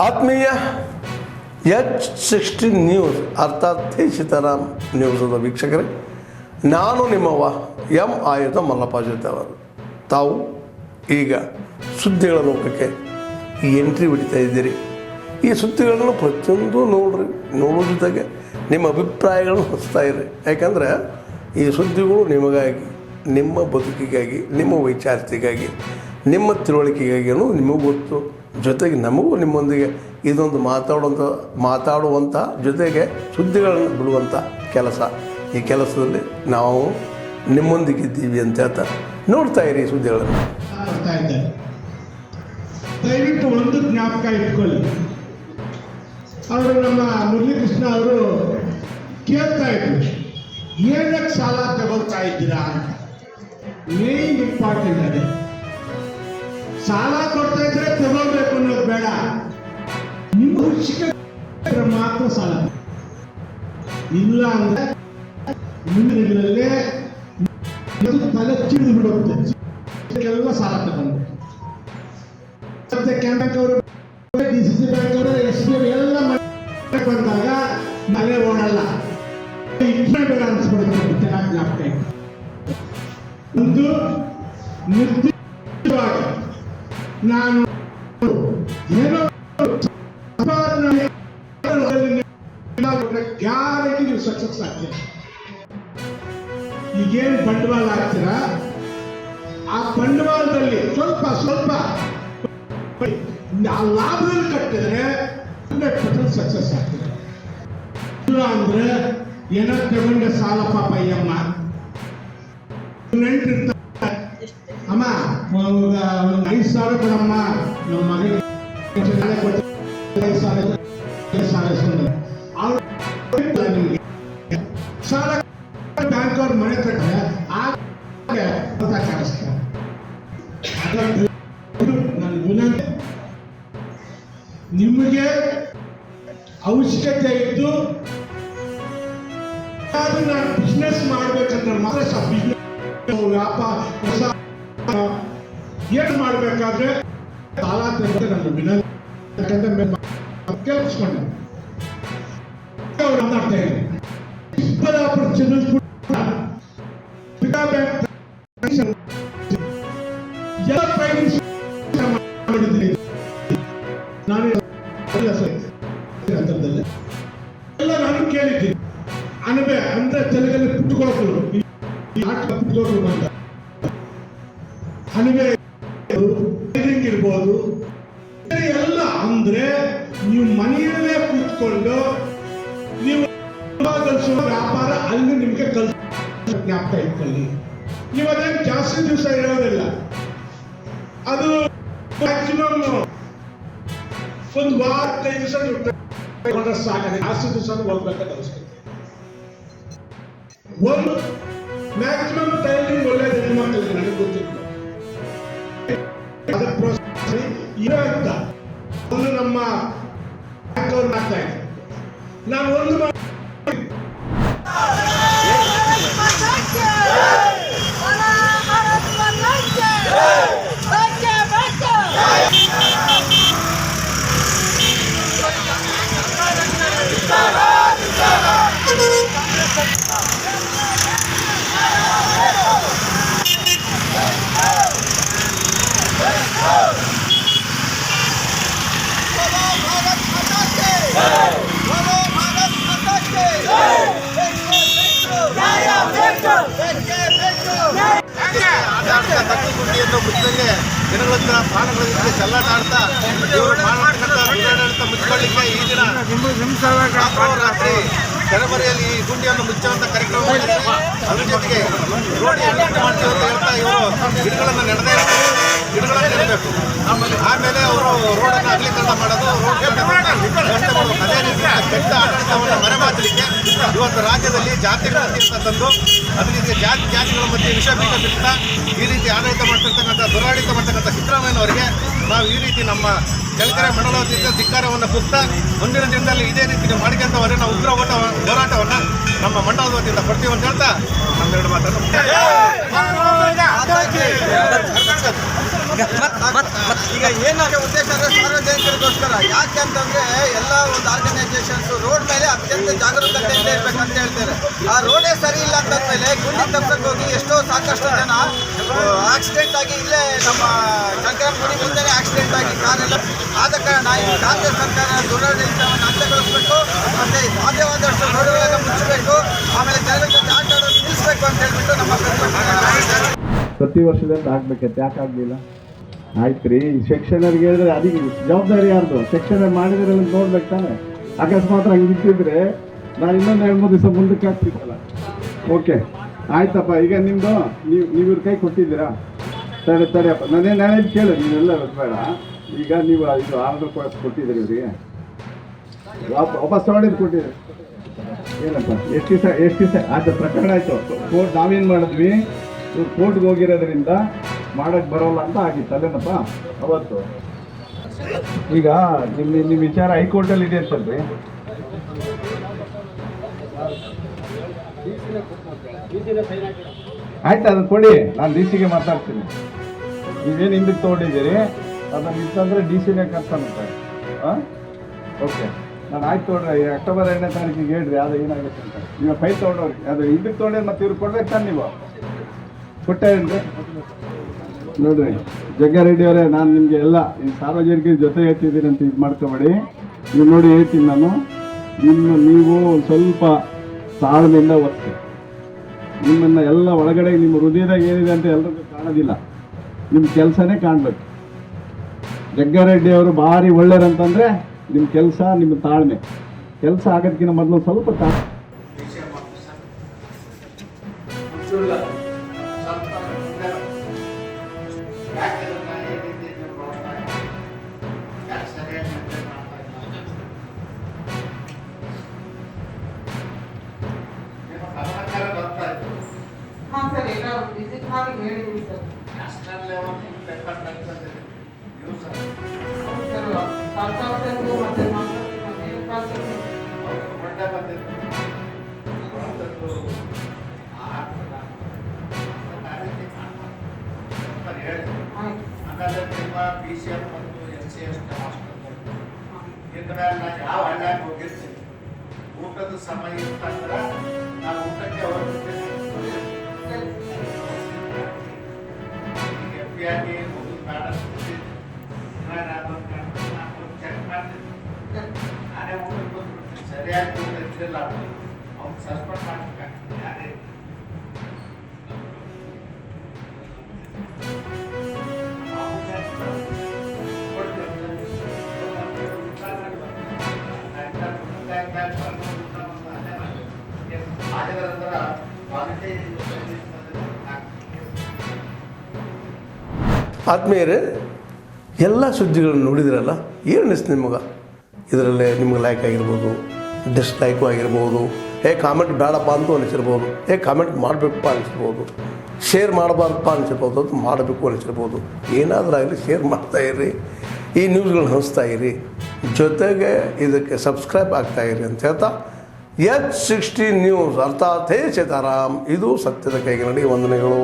ಆತ್ಮೀಯ H16 news ಅರ್ಥಾತ್ ಸೀತಾರಾಮ್ ನ್ಯೂಸದ ವೀಕ್ಷಕರೇ, ನಾನು ನಿಮ್ಮವ ಎಂ ಆಯುಧ ಮಲ್ಲಪ್ಪ ಜೊತೆ ಅವರು. ತಾವು ಈಗ ಸುದ್ದಿಗಳ ಲೋಕಕ್ಕೆ ಎಂಟ್ರಿ ಹೊಡಿತಾ ಇದ್ದೀರಿ. ಈ ಸುದ್ದಿಗಳನ್ನು ಪ್ರತಿಯೊಂದು ನೋಡೋ ಜೊತೆಗೆ ನಿಮ್ಮ ಅಭಿಪ್ರಾಯಗಳನ್ನು ಹೊಸ್ತಾ ಇರಿ. ಯಾಕಂದರೆ ಈ ಸುದ್ದಿಗಳು ನಿಮಗಾಗಿ, ನಿಮ್ಮ ಬದುಕಿಗಾಗಿ, ನಿಮ್ಮ ವೈಚಾರಿಕೆಗಾಗಿ, ನಿಮ್ಮ ತಿಳುವಳಿಕೆಗಾಗಿಯೂ ನಿಮಗೂ ಗೊತ್ತು. ಜೊತೆಗೆ ನಮಗೂ ನಿಮ್ಮೊಂದಿಗೆ ಇದೊಂದು ಮಾತಾಡುವಂಥ ಜೊತೆಗೆ ಸುದ್ದಿಗಳನ್ನು ಬಿಡುವಂಥ ಕೆಲಸ. ಈ ಕೆಲಸದಲ್ಲಿ ನಾವು ನಿಮ್ಮೊಂದಿಗಿದ್ದೀವಿ ಅಂತ ಹೇಳ್ತಾ ನೋಡ್ತಾ ಇರಿ ಈ ಸುದ್ದಿಗಳನ್ನು. ದಯವಿಟ್ಟು ಒಂದು ಜ್ಞಾಪಕ ಇಟ್ಕೊಳ್ಳಿ, ಅವರು ನಮ್ಮ ಮುರಳೀಕೃಷ್ಣ ಅವರು ಕೇಳ್ತಾ ಇದ್ರು, ಏನಕ್ಕೆ ಸಾಲ ತಗೊಳ್ತಾ ಇದ್ದೀರಾ ಅಂತ. ಮೇನ್ ಇಂಪಾರ್ಟೆಂಟ್ ಅದೇ. ಸಾಲ ಕೊಡ್ತಾ ಇದ್ರೆ ತಗೊಳ್ಬೇಕು ಅನ್ನೋದು ಬೇಡ, ನಿಮ್ಮ ಶಿಕ್ಷಕರ ಮಾತ್ರ ಸಾಲ. ಇಲ್ಲ ಅಂದ್ರೆ ಮುಂದಿನಲ್ಲೇ ತಲೆ ಚಿಡಿದು ಬಿಡುತ್ತೆ. ಎಲ್ಲ ಸಾಲ ತಗೊಂಡು ಮತ್ತೆ ಬ್ಯಾಂಕ್ ಅವರು, DCC ಬ್ಯಾಂಕ್ ಅವರು, SBI ಎಲ್ಲ ಬಂದಾಗ ಮನೆ ಓಡಲ್ಲ, ಬೇಡ ಅನ್ಸ್ಬಿಡುತ್ತೆ. ಜ್ಞಾಪಕ ಒಂದು ನಿರ್ದಿಷ್ಟವಾಗಿ ನಾನು ಏನೋ ಗ್ಯಾರಂಟಿ ನೀವು ಸಕ್ಸಸ್ ಆಗ್ತೀರ. ಈಗೇನು ಬಂಡವಾಳ ಹಾಕ್ತೀರಾ, ಆ ಬಂಡವಾಳದಲ್ಲಿ ಸ್ವಲ್ಪ ಲಾಭದಲ್ಲಿ ಕಟ್ಟಿದ್ರೆ 100% ಸಕ್ಸಸ್ ಆಗ್ತದೆ. ಇಲ್ಲ ಅಂದ್ರೆ ಏನೋ ತಗೊಂಡೆ ಸಾಲ ಪಾಪ ಅಯ್ಯಮ್ಮ ನೆಂಟಿರ್ತಾರೆ, ಅಮ್ಮ ಒಂದು 5,000 ಕೊಡಮ್ಮ, ನಮ್ಮ ಮಗಳಿಗೆ 5,000 ನಿಮಗೆ ಸಾಲ ಬ್ಯಾಂಕ್ ಅವ್ರ ಮನೆ ಕಟ್ಟರೆ ಕಾಣಿಸ್ತಾರೆ. ನಿಮಗೆ ಅವಶ್ಯಕತೆ ಇದ್ದು ನಾನು ಬಿಸ್ನೆಸ್ ಮಾಡ್ಬೇಕಂದ್ರೆ ಮಾತ್ರ ಬಿಸ್ನೆಸ್ ವ್ಯಾಪಾರ ಹೊಸ ಏನು ಮಾಡಬೇಕಾದ್ರೆ ಸಾಲ ತೆಗೆದು ನನ್ನ ವಿನಂತಿ. ಯಾಕಂದ್ರೆ ಕೇಳಿಸ್ಕೊಂಡೆ ಅವ್ರು ಮಾತಾಡ್ತಾ ಇದ್ದಾರೆ, ಚಿಕ್ಕಬಳ್ಳಾಪುರ ಚಂದ್ರಪುರ ಎಲ್ಲ ನಾನು ಕೇಳಿದ್ದೀನಿ. ಅನಬೆ ಅಂದ್ರೆ ತೆಲುಗಲ್ಲಿ ಪುಟ್ಟುಕೋಟು ಅಂತ ಅನಬೆ ಇರ್ಬೋದು. ಎಲ್ಲ ಅಂದ್ರೆ ನೀವು ಮನೆಯಲ್ಲೇ ಕೂತ್ಕೊಂಡು ನೀವು ವ್ಯಾಪಾರ ಅಲ್ಲಿ ನಿಮ್ಗೆ ಜ್ಞಾಪಕ ಇಟ್ಕೊಳ್ಳಿ. ನೀವು ಅದೇನು ಜಾಸ್ತಿ ದಿವಸ ಇರೋದಿಲ್ಲ, ಅದು ಮ್ಯಾಕ್ಸಿಮಮ್ ಒಂದು ವಾರ 5 ದಿವಸ ನೀವು ಸಾಕಾಗ. ಜಾಸ್ತಿ ದಿವಸ ಹೋಗ್ಬೇಕಾದ ಅವಶ್ಯಕತೆ. ಒಂದು ಮ್ಯಾಕ್ಸಿಮಮ್ ಟೈಮಿಂಗ್ ಒಳ್ಳೆಯದು ಹೆಣ್ಮಕ್ಳಿಗೆ, ನನಗೆ ಗೊತ್ತಿಲ್ಲ ಅದಕ್ಕೆ ಪ್ರೋತ್ಸಾಹ ಇರೋ ಅಂತ ಒಂದು ನಮ್ಮ ಬ್ಯಾಂಕ್ ಅವ್ರು ಮಾಡ್ತಾ ಇದ್ದಾರೆ. ನಾನು ಒಂದು ಮುಚ್ಚಂಗೆ ದಿನಗಳ ಪ್ರಾಣಗಳ ಚೆಲ್ಲಾಟ ಆಡ್ತಾ ಮುಚ್ಚಿಕೊಳ್ಳಿಕ್ಕೆ ಈ ದಿನ ರಾತ್ರಿ ಜನವರಿಯಲ್ಲಿ ಈ ಗುಂಡಿಯನ್ನು ಮುಚ್ಚುವಂತ ಕಾರ್ಯಕ್ರಮ ಮಾಡಿದ್ರೆ, ಅದ್ರ ಜೊತೆಗೆ ರೋಡ್ ಮಾಡ್ತೀವಿ ಅಂತ ಹೇಳ್ತಾ ಇವರು ಗಿಡಗಳನ್ನು ನೆಡಬೇಕು. ಆಮೇಲೆ ಅವರು ರೋಡನ್ನು ಅಗಲೀಕರಣ ಮಾಡೋದು, ರೋಡ್ ವ್ಯವಸ್ಥೆ ಮಾಡೋದು, ಅದೇ ರೀತಿ ಕೆಟ್ಟ ಆಡಳಿತವನ್ನು ಮರೆಮಾಚಲಿಕ್ಕೆ ಇವತ್ತು ರಾಜ್ಯದಲ್ಲಿ ಜಾತಿಗಳ ತಂದು ಅದೇ ರೀತಿ ಜಾತಿಗಳ ಮಧ್ಯೆ ವಿಷ ಬೀಜ ಬಿಡ್ತಾ ಈ ರೀತಿ ಆಡಳಿತ ಮಾಡ್ತಿರ್ತಕ್ಕಂಥ, ದುರಾಡಳಿತ ಮಾಡ್ತಕ್ಕಂಥ ಸಿದ್ದರಾಮಯ್ಯನವರಿಗೆ ನಾವು ಈ ರೀತಿ ನಮ್ಮ ಚಳ್ಳಕೆರೆ ಮಂಡಲ ವತಿಯಿಂದ ಧಿಕ್ಕಾರವನ್ನು ಕೂಗ್ತಾ ಮುಂದಿನ ದಿನದಲ್ಲಿ ಇದೇ ರೀತಿ ಮಾಡಿಕೊಂಡವರೇ ನಾವು ಉಗ್ರ ಹೋರಾಟವನ್ನು ನಮ್ಮ ಮಂಡಲದ ವತಿಯಿಂದ ಕೊಡ್ತೀವಿ ಅಂತ ಹೇಳ್ತಾ ನಮ್ಮೆರಡು ಮಾತನ್ನು ಈಗ ಏನಕ್ಕೆ ಉದ್ದೇಶ ಅಂದರೆ ಸಾರ್ವಜನಿಕರಿಗೋಸ್ಕರ. ಯಾಕೆ ಅಂತಂದರೆ ಎಲ್ಲ ಒಂದು ಆರ್ಗನೈಸೇಷನ್ಸ್ ರೋಡ್ ಮೇಲೆ ಅತ್ಯಂತ ಜಾಗರೂಕತೆಯಿಂದ ಇರಬೇಕಂತ ಹೇಳ್ತಾರೆ. ಆ ರೋಡೇ ಸರಿ ಇಲ್ಲ ಅಂತಂದಮೇಲೆ ಗುಂಡಿ ತಪ್ಸಕ್ಕೆ ಹೋಗಿ ಸಾಕಷ್ಟು ಜನ ಆಕ್ಸಿಡೆಂಟ್ ಆಗಿ ಇಲ್ಲೇ ನಮ್ಮ ಶಂಕರನ ಗುಡಿ ಮುಂದೆನೇ ಆಕ್ಸಿಡೆಂಟ್ ಆಗಿ ಕಾರೆಲ್ಲ ಆದ ಕಾರಣ ಈ ಕಾಂಗ್ರೆಸ್ ಸರ್ಕಾರ ದುರಾಡಳಿತವನ್ನು ಅಂತ್ಯಗೊಳಿಸಬೇಕು, ಮತ್ತು ಸಾಧ್ಯವಾದಷ್ಟು ರೋಡ್ಗಳನ್ನು ಮುಚ್ಚಬೇಕು, ಆಮೇಲೆ ಜನರ ಜೊತೆ ಆಟ ಆಡೋದು ನಿಲ್ಲಿಸಬೇಕು ಅಂತ ಹೇಳ್ಬಿಟ್ಟು ನಮ್ಮ ಪ್ರತಿಭಟನೆ. ಪ್ರತಿ ವರ್ಷದಿಂದ ಆಗ್ಬೇಕಂತ ಯಾಕೆ ಆಗಲಿಲ್ಲ? ಆಯ್ತು ರೀ, ಸೆಕ್ಷನರ್ಗೆ ಹೇಳಿದ್ರೆ ಅದಕ್ಕೆ ಜವಾಬ್ದಾರಿ ಯಾರ್ದು? ಸೆಕ್ಷನರ್ ಮಾಡಿದ್ರೆ ನೋಡ್ಬೇಕು ತಾನೆ. ಅಕಸ್ಮಾತ್ ಹಂಗೆ ಇದ್ದಿದ್ರೆ ನಾನು ಇನ್ನೊಂದು 2-3 ದಿವಸ ಮುಂದಕ್ಕೆ ಆಗ್ತಿತ್ತಲ್ಲ. ಓಕೆ ಆಯ್ತಪ್ಪ. ಈಗ ನಿಮ್ಮದು ನೀವು ಇವ್ರ ಕೈ ಕೊಟ್ಟಿದ್ದೀರಾ? ತಡೆಯಪ್ಪ, ನಾನೇ ಕೇಳು, ನೀವೆಲ್ಲ ಬೇಡ. ಈಗ ನೀವು ಇದು ಆರ್ಡರ್ ಕೊಟ್ಟಿದ್ದೀರಿ ಇವರಿಗೆ, ವಾಪಸ್ ತಗೊಂಡಿದ್ದು ಕೊಟ್ಟಿದ್ದೀರಿ. ಏನಪ್ಪ ಎಷ್ಟು ದಿವಸ ಅದು ಪ್ರಕರಣ ಆಯಿತು. ಕೋರ್ಟ್ ನಾವೇನು ಮಾಡಿದ್ವಿ, ಕೋರ್ಟ್ಗೆ ಹೋಗಿರೋದ್ರಿಂದ ಮಾಡೋಕ್ಕೆ ಬರೋಲ್ಲ ಅಂತ ಆಗಿತ್ತು ಅಲ್ಲೇನಪ್ಪ ಅವತ್ತು. ಈಗ ನಿಮ್ಮ ವಿಚಾರ ಹೈಕೋರ್ಟಲ್ಲಿ ಇದೆ ಅಂತಲ್ರಿ? ಆಯ್ತು, ಅದನ್ನು ಕೊಡಿ, ನಾನು ಡಿ ಸಿಗೆ ಮಾತಾಡ್ತೀನಿ. ನೀವೇನು ಹಿಂದಕ್ಕೆ ತೊಗೊಂಡಿದ್ದೀರಿ ಅದನ್ನು ಇತ್ತಂದರೆ ಡಿ ಸಿನೇ ಕರ್ತಾನಂತೆ. ಹಾಂ ಓಕೆ, ನಾನು ಆಯ್ತು ತೊಗೊಂಡ್ರೆ ಅಕ್ಟೋಬರ್ 2ನೇ ತಾರೀಕಿಗೆ ಹೇಳ್ರಿ ಅದು ಏನಾಗುತ್ತೆ ಅಂತ. ನೀವು ಫೈಲ್ ತೊಗೊಂಡವ್ರಿ ಅದು ಹಿಂದಕ್ಕೆ ತೊಗೊಂಡ್ರೆ ಮತ್ತೆ ಇವ್ರು ಕೊಡ್ಬೇಕು ತಾನೆ. ನೀವು ಕೊಟ್ಟೇನ್ರಿ ನೋಡ್ರಿ ಜಗ್ಗಾರೆಡ್ಡಿ ಅವರೇ, ನಾನು ನಿಮಗೆ ಎಲ್ಲ ಈ ಸಾರ್ವಜನಿಕರ ಜೊತೆ ಹೇಳ್ತಿದ್ದೀನಿ ಅಂತ ಇದು ಮಾಡ್ಕೊಬೇಡಿ. ನೀವು ನೋಡಿ ಹೇಳ್ತೀನಿ ನಾನು, ನೀವು ಸ್ವಲ್ಪ ತಾಳ್ಮೆಯಿಂದ ಒತ್ತಿ. ನಿಮ್ಮನ್ನು ಎಲ್ಲ ಒಳಗಡೆ ನಿಮ್ಮ ಹೃದಯದಾಗ ಏನಿದೆ ಅಂತ ಎಲ್ರಿಗೂ ಕಾಣೋದಿಲ್ಲ, ನಿಮ್ಮ ಕೆಲಸನೇ ಕಾಣಬೇಕು. ಜಗ್ಗಾರೆಡ್ಡಿ ಅವರು ಭಾರಿ ಒಳ್ಳೆಯರಂತಂದರೆ ನಿಮ್ಮ ಕೆಲಸ, ನಿಮ್ಮ ತಾಳ್ಮೆ. ಕೆಲಸ ಆಗೋದಕ್ಕಿಂತ ಮೊದಲು ಸ್ವಲ್ಪ PCM ಮತ್ತು NCS ಯಾವ ಹಳ್ಳ್ಯಾಗ ಹೋಗಿರ್ತೀವಿ, ಊಟದ ಸಮಯ ಇತ್ತಂದ್ರೆ ನಾವು ಊಟಕ್ಕೆ ಹೊರಡ್ತೀವಿ. FBI ಮೊದಲು ಬೇಡ ಚೆಕ್ ಮಾಡ್ತೀವಿ, ನಾನೇ ಊಟಕ್ಕೆ ಬಂದ್ಬಿಡ್ತೀನಿ. ಸರಿಯಾಗಿ ಊಟ ಇದ್ದಿಲ್ಲ ಅವ್ನು ಸಸ್ಪೆಂಡ್ ಮಾಡ್ಬೇಕಾಗ್ತದೆ. ಯಾರೇ ಆತ್ಮೀಯರೇ, ಎಲ್ಲ ಸುದ್ದಿಗಳನ್ನು ನೋಡಿದ್ರಲ್ಲ, ಏನು ಅನಿಸ್ತು ನಿಮಗೆ? ಇದರಲ್ಲೇ ನಿಮ್ಗೆ ಲೈಕ್ ಆಗಿರ್ಬೋದು, ಡಿಸ್ಲೈಕು ಆಗಿರ್ಬೋದು, ಕಾಮೆಂಟ್ ಬೇಡಪ್ಪ ಅಂತೂ ಅನಿಸಿರ್ಬೋದು, ಕಾಮೆಂಟ್ ಮಾಡಬೇಕಪ್ಪ ಅನಿಸಿರ್ಬೋದು, ಶೇರ್ ಮಾಡಬಾರ್ದಪ್ಪ ಅನಿಸಿರ್ಬೋದು, ಅದು ಮಾಡಬೇಕು ಅನಿಸಿರ್ಬೋದು. ಏನಾದರೂ ಆಗಲಿ ಶೇರ್ ಮಾಡ್ತಾಯಿರಿ, ಈ ನ್ಯೂಸ್ಗಳನ್ನ ಹಂಚ್ತಾ ಇರಿ, ಜೊತೆಗೆ ಇದಕ್ಕೆ ಸಬ್ಸ್ಕ್ರೈಬ್ ಆಗ್ತಾಯಿರಿ ಅಂತ ಹೇಳ್ತಾ H16 ನ್ಯೂಸ್ ಅರ್ಥಾತ್ ಹೇ ಸೀತಾರಾಮ್, ಇದು ಸತ್ಯದ ಕೈಗೆ ನಡಿ. ವಂದನೆಗಳು.